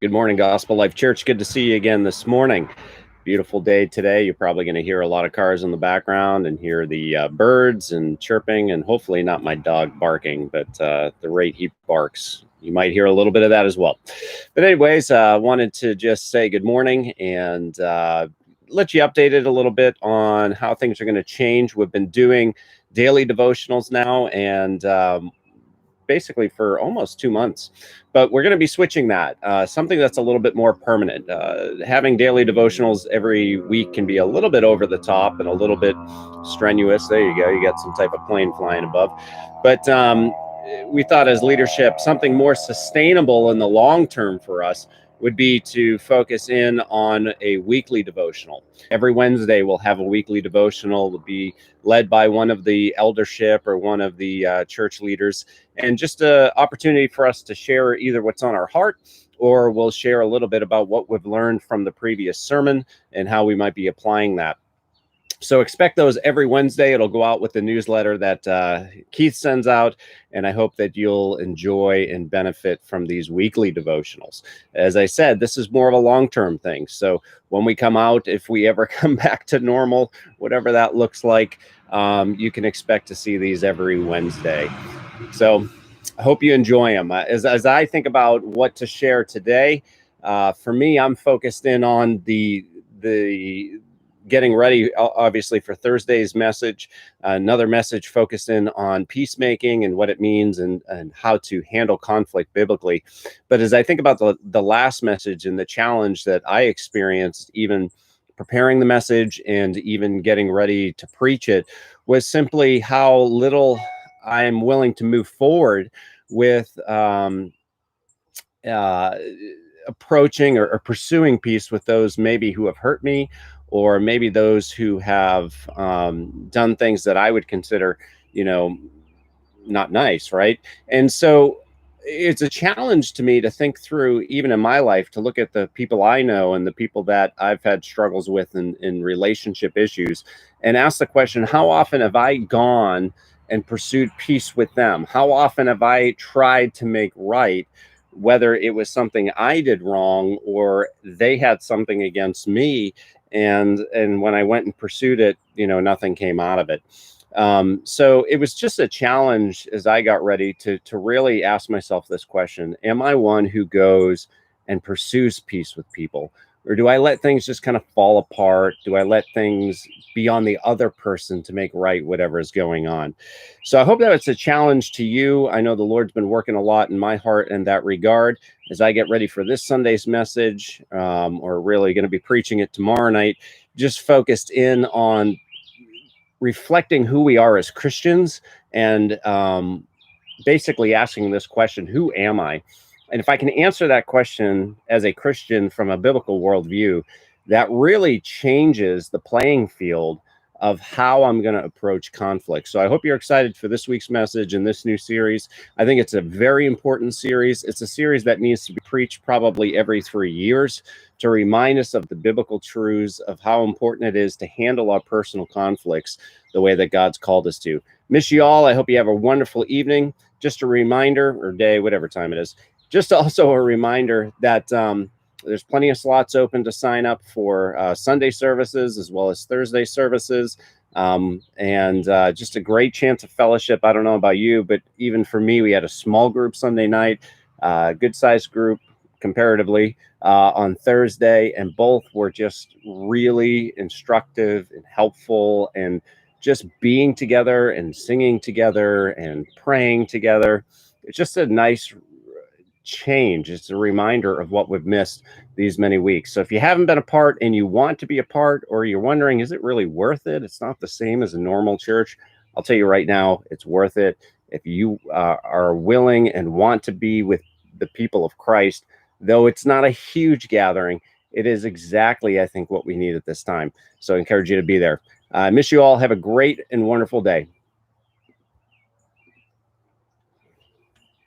Good morning, Gospel Life Church. Good to see you again this morning. Beautiful day today. You're probably going to hear a lot of cars in the background and hear the birds and chirping, and hopefully not my dog barking, but the rate he barks, you might hear a little bit of that as well. But anyways, wanted to just say good morning and let you update it a little bit on how things are going to change. We've been doing daily devotionals now, and basically for almost 2 months, but we're going to be switching that, something that's a little bit more permanent. Having daily devotionals every week can be a little bit over the top and a little bit strenuous. There you go, you got some type of plane flying above. But we thought as leadership, something more sustainable in the long term for us would be to focus in on a weekly devotional. Every Wednesday, we'll have a weekly devotional. It'll be led by one of the eldership or one of the church leaders, and just an opportunity for us to share either what's on our heart, or we'll share a little bit about what we've learned from the previous sermon and how we might be applying that. So expect those every Wednesday. It'll go out with the newsletter that Keith sends out, and I hope that you'll enjoy and benefit from these weekly devotionals. As I said, this is more of a long-term thing. So when we come out, if we ever come back to normal, whatever that looks like, you can expect to see these every Wednesday. So I hope you enjoy them. As I think about what to share today, for me, I'm focused in on the getting ready, obviously, for Thursday's message. Another message focused in on peacemaking and what it means and how to handle conflict biblically. But as I think about the last message and the challenge that I experienced, even preparing the message and even getting ready to preach it, was simply how little I am willing to move forward with approaching or pursuing peace with those maybe who have hurt me, or maybe those who have done things that I would consider, not nice, right? And so it's a challenge to me to think through, even in my life, to look at the people I know and the people that I've had struggles with in relationship issues, and ask the question, how often have I gone and pursued peace with them? How often have I tried to make right, whether it was something I did wrong or they had something against me, and when I went and pursued it, nothing came out of it. So it was just a challenge as I got ready to really ask myself this question: am I one who goes and pursues peace with people, or do I let things just kind of fall apart? Do I let things be on the other person to make right whatever is going on? So I hope that it's a challenge to you. I know the Lord's been working a lot in my heart in that regard as I get ready for this Sunday's message, or really going to be preaching it tomorrow night, just focused in on reflecting who we are as Christians, and basically asking this question: who am I? And if I can answer that question as a Christian from a biblical worldview, that really changes the playing field of how I'm going to approach conflict. So I hope you're excited for this week's message and this new series. I think it's a very important series. It's a series that needs to be preached probably every 3 years to remind us of the biblical truths of how important it is to handle our personal conflicts the way that God's called us to. Miss you all. I hope you have a wonderful evening. Just a reminder, or day, whatever time it is. Just also a reminder that there's plenty of slots open to sign up for Sunday services as well as Thursday services. And just a great chance of fellowship. I don't know about you, but even for me, we had a small group Sunday night, good sized group comparatively on Thursday, and both were just really instructive and helpful, and just being together and singing together and praying together. It's just a nice change. It's a reminder of what we've missed these many weeks. So if you haven't been a part and you want to be a part, or you're wondering, is it really worth it? It's not the same as a normal church. I'll tell you right now, it's worth it. If you are willing and want to be with the people of Christ, though it's not a huge gathering, it is exactly, I think, what we need at this time. So I encourage you to be there. I miss you all. Have a great and wonderful day.